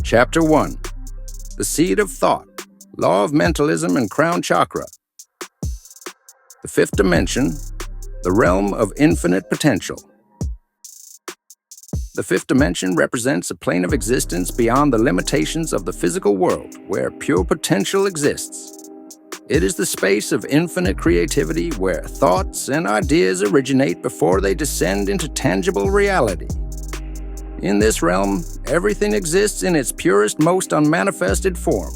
Chapter 1. The Seed of Thought, Law of Mentalism and Crown Chakra. The fifth dimension, the realm of infinite potential. The fifth dimension represents a plane of existence beyond the limitations of the physical world, where pure potential exists. It is the space of infinite creativity where thoughts and ideas originate before they descend into tangible reality. In this realm, everything exists in its purest, most unmanifested form.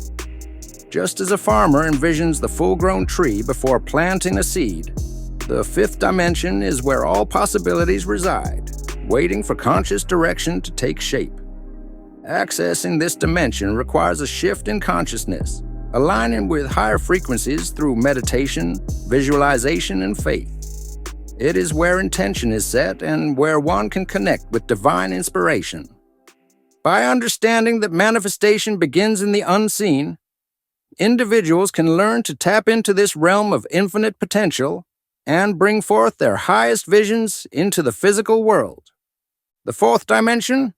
Just as a farmer envisions the full-grown tree before planting a seed, the fifth dimension is where all possibilities reside, waiting for conscious direction to take shape. Accessing this dimension requires a shift in consciousness, aligning with higher frequencies through meditation, visualization, and faith. It is where intention is set and where one can connect with divine inspiration. By understanding that manifestation begins in the unseen, individuals can learn to tap into this realm of infinite potential and bring forth their highest visions into the physical world. The fourth dimension,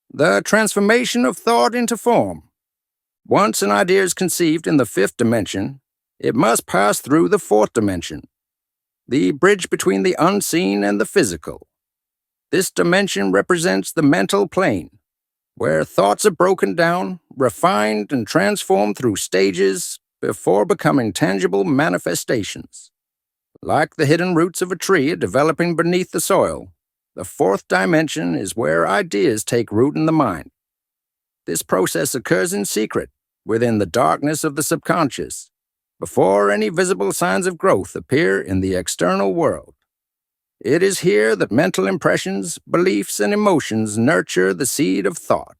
the transformation of thought into form. Once an idea is conceived in the fifth dimension, it must pass through the fourth dimension, the bridge between the unseen and the physical. This dimension represents the mental plane, where thoughts are broken down, refined, and transformed through stages before becoming tangible manifestations. Like the hidden roots of a tree developing beneath the soil, the fourth dimension is where ideas take root in the mind. This process occurs in secret, within the darkness of the subconscious, before any visible signs of growth appear in the external world. It is here that mental impressions, beliefs, and emotions nurture the seed of thought,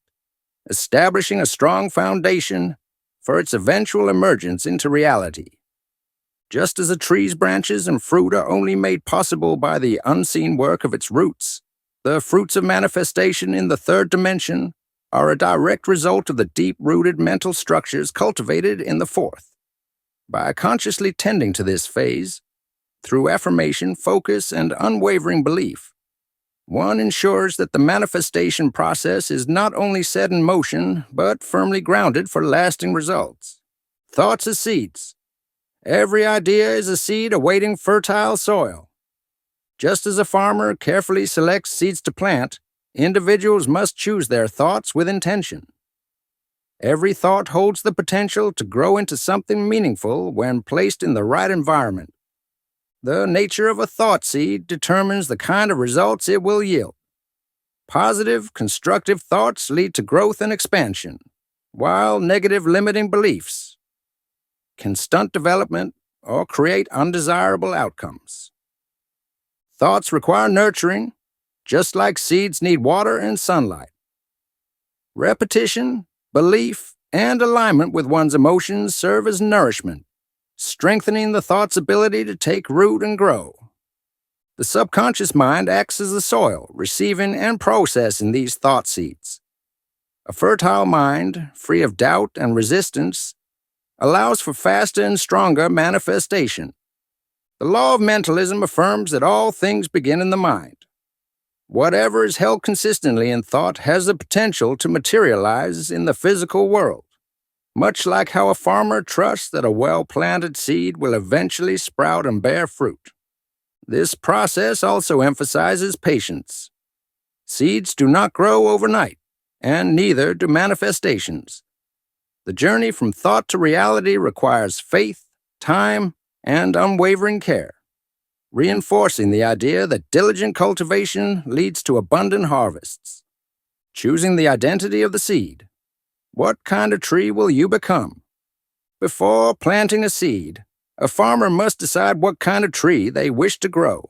establishing a strong foundation for its eventual emergence into reality. Just as a tree's branches and fruit are only made possible by the unseen work of its roots, the fruits of manifestation in the third dimension are a direct result of the deep-rooted mental structures cultivated in the fourth. By consciously tending to this phase, through affirmation, focus, and unwavering belief, one ensures that the manifestation process is not only set in motion, but firmly grounded for lasting results. Thoughts as seeds. Every idea is a seed awaiting fertile soil. Just as a farmer carefully selects seeds to plant, individuals must choose their thoughts with intention. Every thought holds the potential to grow into something meaningful when placed in the right environment. The nature of a thought seed determines the kind of results it will yield. Positive, constructive thoughts lead to growth and expansion, while negative, limiting beliefs can stunt development or create undesirable outcomes. Thoughts require nurturing, just like seeds need water and sunlight. Repetition, belief, and alignment with one's emotions serve as nourishment, strengthening the thought's ability to take root and grow. The subconscious mind acts as the soil, receiving and processing these thought seeds. A fertile mind, free of doubt and resistance, allows for faster and stronger manifestation. The law of mentalism affirms that all things begin in the mind. Whatever is held consistently in thought has the potential to materialize in the physical world, much like how a farmer trusts that a well-planted seed will eventually sprout and bear fruit. This process also emphasizes patience. Seeds do not grow overnight, and neither do manifestations. The journey from thought to reality requires faith, time, and unwavering care, reinforcing the idea that diligent cultivation leads to abundant harvests. Choosing the identity of the seed. What kind of tree will you become? Before planting a seed, a farmer must decide what kind of tree they wish to grow.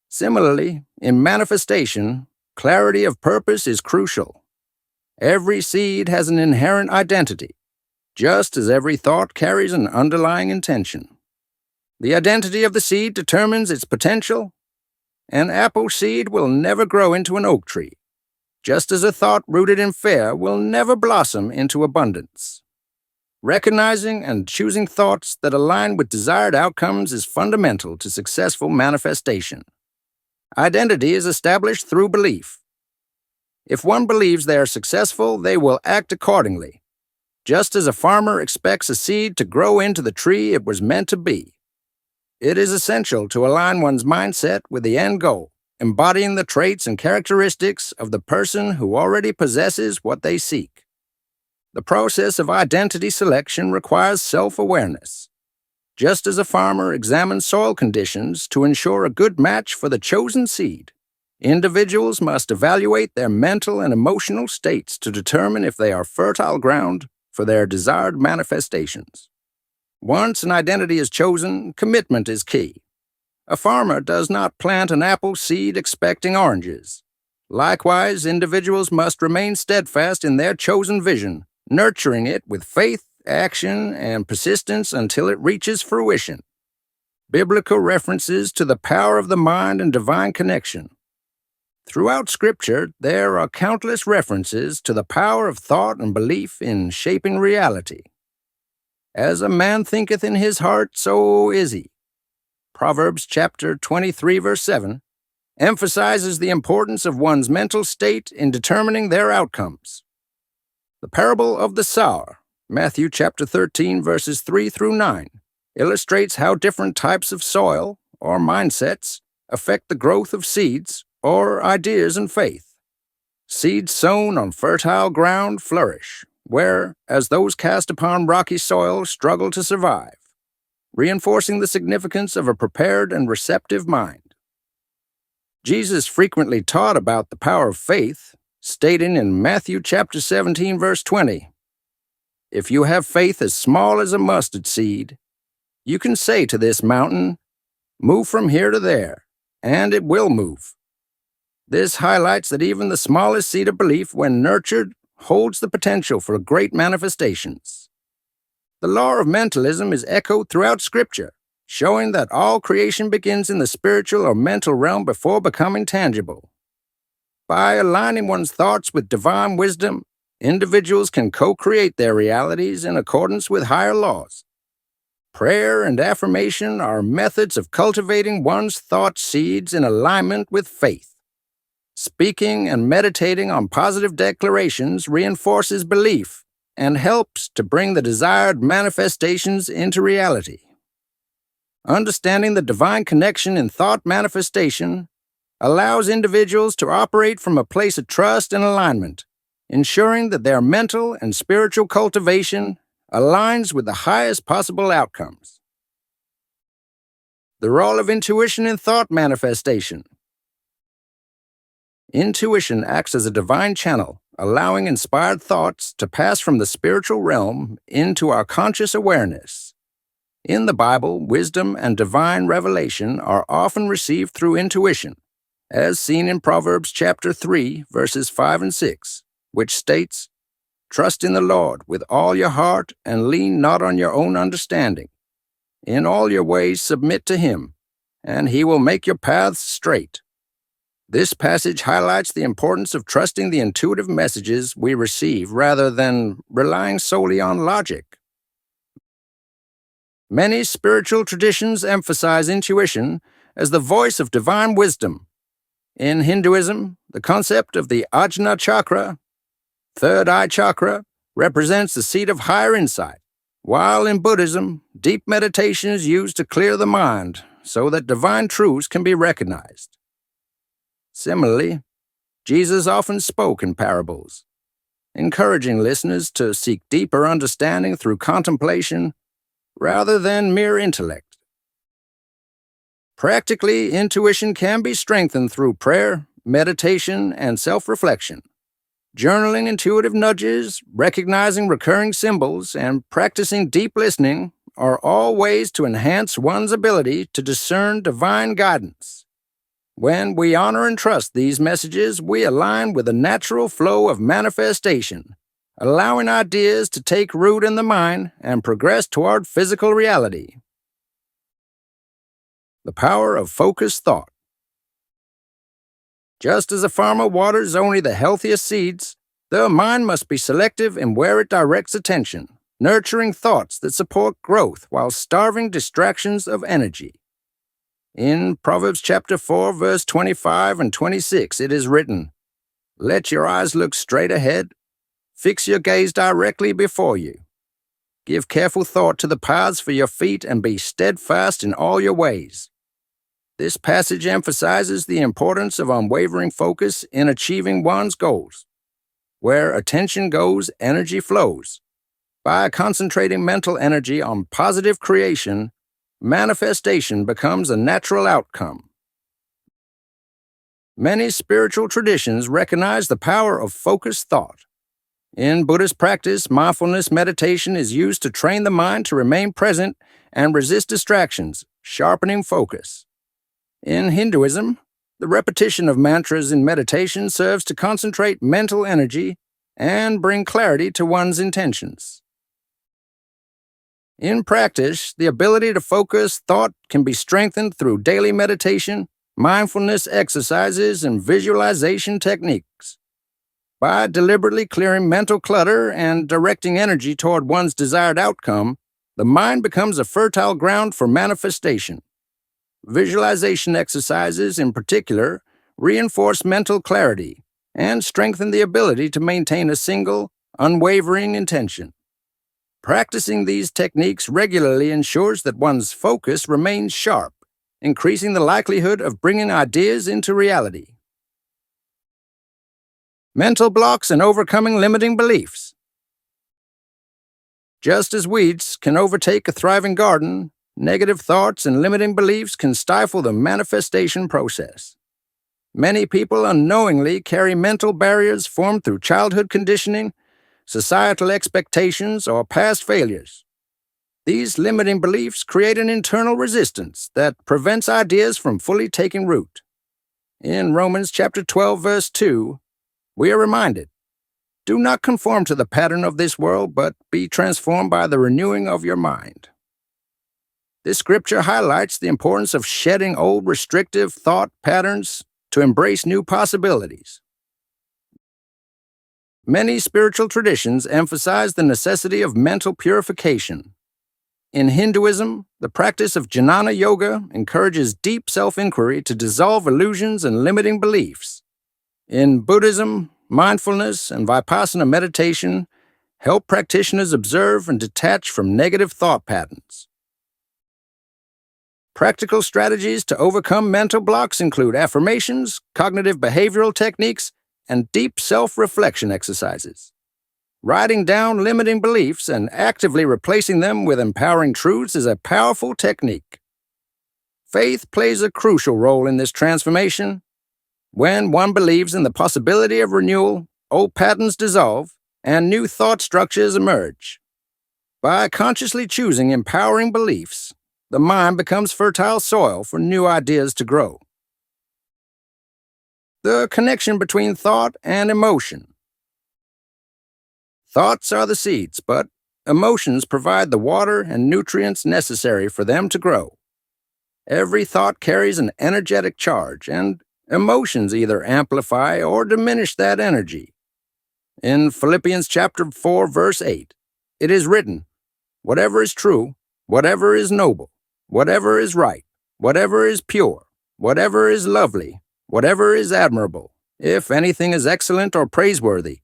Similarly, in manifestation, clarity of purpose is crucial. Every seed has an inherent identity, just as every thought carries an underlying intention. The identity of the seed determines its potential. An apple seed will never grow into an oak tree, just as a thought rooted in fear will never blossom into abundance. Recognizing and choosing thoughts that align with desired outcomes is fundamental to successful manifestation. Identity is established through belief. If one believes they are successful, they will act accordingly, just as a farmer expects a seed to grow into the tree it was meant to be. It is essential to align one's mindset with the end goal, embodying the traits and characteristics of the person who already possesses what they seek. The process of identity selection requires self-awareness. Just as a farmer examines soil conditions to ensure a good match for the chosen seed, individuals must evaluate their mental and emotional states to determine if they are fertile ground for their desired manifestations. Once an identity is chosen, commitment is key. A farmer does not plant an apple seed expecting oranges. Likewise, individuals must remain steadfast in their chosen vision, nurturing it with faith, action, and persistence until it reaches fruition. Biblical references to the power of the mind and divine connection. Throughout Scripture, there are countless references to the power of thought and belief in shaping reality. As a man thinketh in his heart, so is he. Proverbs chapter 23, verse 7, emphasizes the importance of one's mental state in determining their outcomes. The parable of the sower, Matthew chapter 13, verses 3 through 9, illustrates how different types of soil, or mindsets, affect the growth of seeds, or ideas and faith. Seeds sown on fertile ground flourish, whereas those cast upon rocky soil struggle to survive, reinforcing the significance of a prepared and receptive mind. Jesus frequently taught about the power of faith, stating in Matthew chapter 17, verse 20, "If you have faith as small as a mustard seed, you can say to this mountain, 'Move from here to there,' and it will move." This highlights that even the smallest seed of belief, when nurtured, holds the potential for great manifestations. The law of mentalism is echoed throughout Scripture, showing that all creation begins in the spiritual or mental realm before becoming tangible. By aligning one's thoughts with divine wisdom, individuals can co-create their realities in accordance with higher laws. Prayer and affirmation are methods of cultivating one's thought seeds in alignment with faith. Speaking and meditating on positive declarations reinforces belief and helps to bring the desired manifestations into reality. Understanding the divine connection in thought manifestation allows individuals to operate from a place of trust and alignment, ensuring that their mental and spiritual cultivation aligns with the highest possible outcomes. The role of intuition in thought manifestation. Intuition acts as a divine channel, allowing inspired thoughts to pass from the spiritual realm into our conscious awareness. In the Bible, wisdom and divine revelation are often received through intuition, as seen in Proverbs chapter 3, verses 5 and 6, which states, "Trust in the Lord with all your heart and lean not on your own understanding. In all your ways submit to Him, and He will make your paths straight." This passage highlights the importance of trusting the intuitive messages we receive rather than relying solely on logic. Many spiritual traditions emphasize intuition as the voice of divine wisdom. In Hinduism, the concept of the Ajna chakra, third eye chakra, represents the seat of higher insight, while in Buddhism, deep meditation is used to clear the mind so that divine truths can be recognized. Similarly, Jesus often spoke in parables, encouraging listeners to seek deeper understanding through contemplation rather than mere intellect. Practically, intuition can be strengthened through prayer, meditation, and self-reflection. Journaling intuitive nudges, recognizing recurring symbols, and practicing deep listening are all ways to enhance one's ability to discern divine guidance. When we honor and trust these messages, we align with the natural flow of manifestation, allowing ideas to take root in the mind and progress toward physical reality. The power of focused thought. Just as a farmer waters only the healthiest seeds, the mind must be selective in where it directs attention, nurturing thoughts that support growth while starving distractions of energy. In Proverbs chapter 4, verse 25 and 26, it is written, Let your eyes look straight ahead. Fix your gaze directly before you. Give careful thought to the paths for your feet and be steadfast in all your ways. This passage emphasizes the importance of unwavering focus in achieving one's goals. Where attention goes, energy flows. By concentrating mental energy on positive creation, manifestation becomes a natural outcome. Many spiritual traditions recognize the power of focused thought. In Buddhist practice, mindfulness meditation is used to train the mind to remain present and resist distractions, sharpening focus. In Hinduism, the repetition of mantras in meditation serves to concentrate mental energy and bring clarity to one's intentions. In practice, the ability to focus thought can be strengthened through daily meditation, mindfulness exercises, and visualization techniques. By deliberately clearing mental clutter and directing energy toward one's desired outcome, the mind becomes a fertile ground for manifestation. Visualization exercises, in particular, reinforce mental clarity and strengthen the ability to maintain a single, unwavering intention. Practicing these techniques regularly ensures that one's focus remains sharp, increasing the likelihood of bringing ideas into reality. Mental blocks and overcoming limiting beliefs. Just as weeds can overtake a thriving garden, negative thoughts and limiting beliefs can stifle the manifestation process. Many people unknowingly carry mental barriers formed through childhood conditioning, societal expectations, or past failures. These limiting beliefs create an internal resistance that prevents ideas from fully taking root. In Romans chapter 12, verse 2, we are reminded, "Do not conform to the pattern of this world, but be transformed by the renewing of your mind." This scripture highlights the importance of shedding old restrictive thought patterns to embrace new possibilities. Many spiritual traditions emphasize the necessity of mental purification. In Hinduism, the practice of jnana yoga encourages deep self-inquiry to dissolve illusions and limiting beliefs. In Buddhism, mindfulness and vipassana meditation help practitioners observe and detach from negative thought patterns. Practical strategies to overcome mental blocks include affirmations, cognitive behavioral techniques, and deep self-reflection exercises. Writing down limiting beliefs and actively replacing them with empowering truths is a powerful technique. Faith plays a crucial role in this transformation. When one believes in the possibility of renewal, old patterns dissolve, and new thought structures emerge. By consciously choosing empowering beliefs, the mind becomes fertile soil for new ideas to grow. The connection between thought and emotion. Thoughts are the seeds, but emotions provide the water and nutrients necessary for them to grow. Every thought carries an energetic charge, and emotions either amplify or diminish that energy. In Philippians chapter 4, verse 8, it is written, "Whatever is true, whatever is noble, whatever is right, whatever is pure, whatever is lovely, whatever is admirable, if anything is excellent or praiseworthy,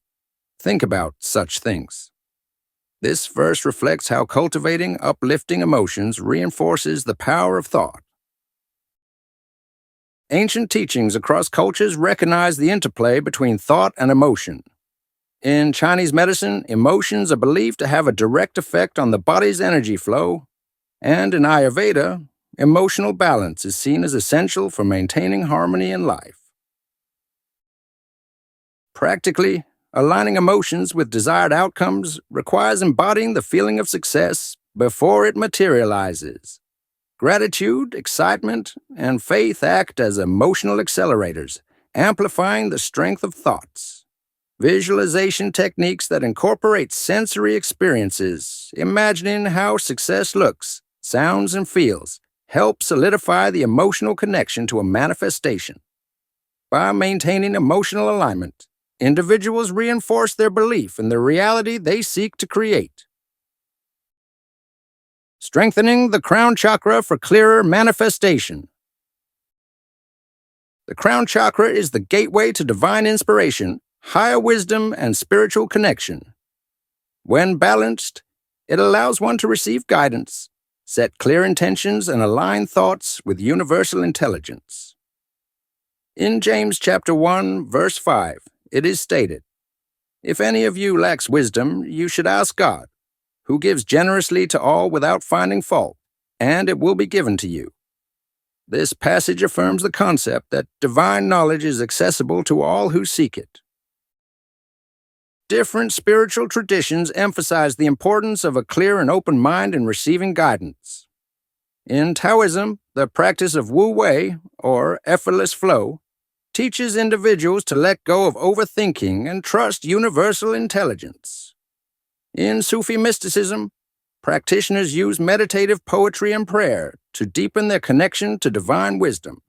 think about such things." This verse reflects how cultivating uplifting emotions reinforces the power of thought. Ancient teachings across cultures recognize the interplay between thought and emotion. In Chinese medicine, emotions are believed to have a direct effect on the body's energy flow, and in Ayurveda, emotional balance is seen as essential for maintaining harmony in life. Practically, aligning emotions with desired outcomes requires embodying the feeling of success before it materializes. Gratitude, excitement, and faith act as emotional accelerators, amplifying the strength of thoughts. Visualization techniques that incorporate sensory experiences, imagining how success looks, sounds, and feels, help solidify the emotional connection to a manifestation. By maintaining emotional alignment, individuals reinforce their belief in the reality they seek to create. Strengthening the crown chakra for clearer manifestation. The crown chakra is the gateway to divine inspiration, higher wisdom, and spiritual connection. When balanced, it allows one to receive guidance, set clear intentions, and align thoughts with universal intelligence. In James chapter 1, verse 5, it is stated, "If any of you lacks wisdom, you should ask God, who gives generously to all without finding fault, and it will be given to you." This passage affirms the concept that divine knowledge is accessible to all who seek it. Different spiritual traditions emphasize the importance of a clear and open mind in receiving guidance. In Taoism, the practice of Wu Wei, or effortless flow, teaches individuals to let go of overthinking and trust universal intelligence. In Sufi mysticism, practitioners use meditative poetry and prayer to deepen their connection to divine wisdom.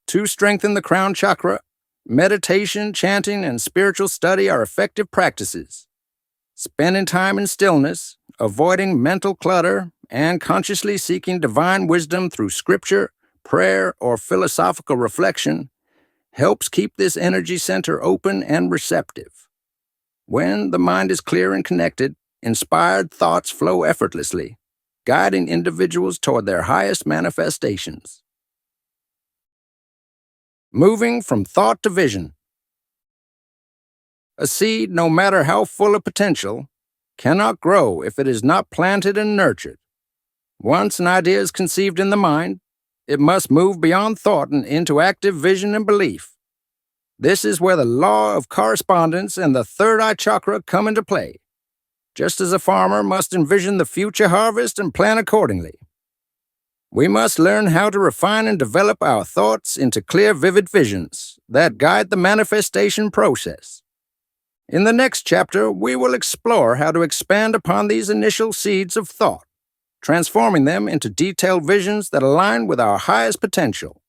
To strengthen the crown chakra, meditation, chanting, and spiritual study are effective practices. Spending time in stillness, avoiding mental clutter, and consciously seeking divine wisdom through scripture, prayer, or philosophical reflection helps keep this energy center open and receptive. When the mind is clear and connected, inspired thoughts flow effortlessly, guiding individuals toward their highest manifestations. Moving from thought to vision. A seed, no matter how full of potential, cannot grow if it is not planted and nurtured. Once an idea is conceived in the mind, it must move beyond thought and into active vision and belief. This is where the law of correspondence and the third eye chakra come into play, just as a farmer must envision the future harvest and plan accordingly. We must learn how to refine and develop our thoughts into clear, vivid visions that guide the manifestation process. In the next chapter, we will explore how to expand upon these initial seeds of thought, transforming them into detailed visions that align with our highest potential.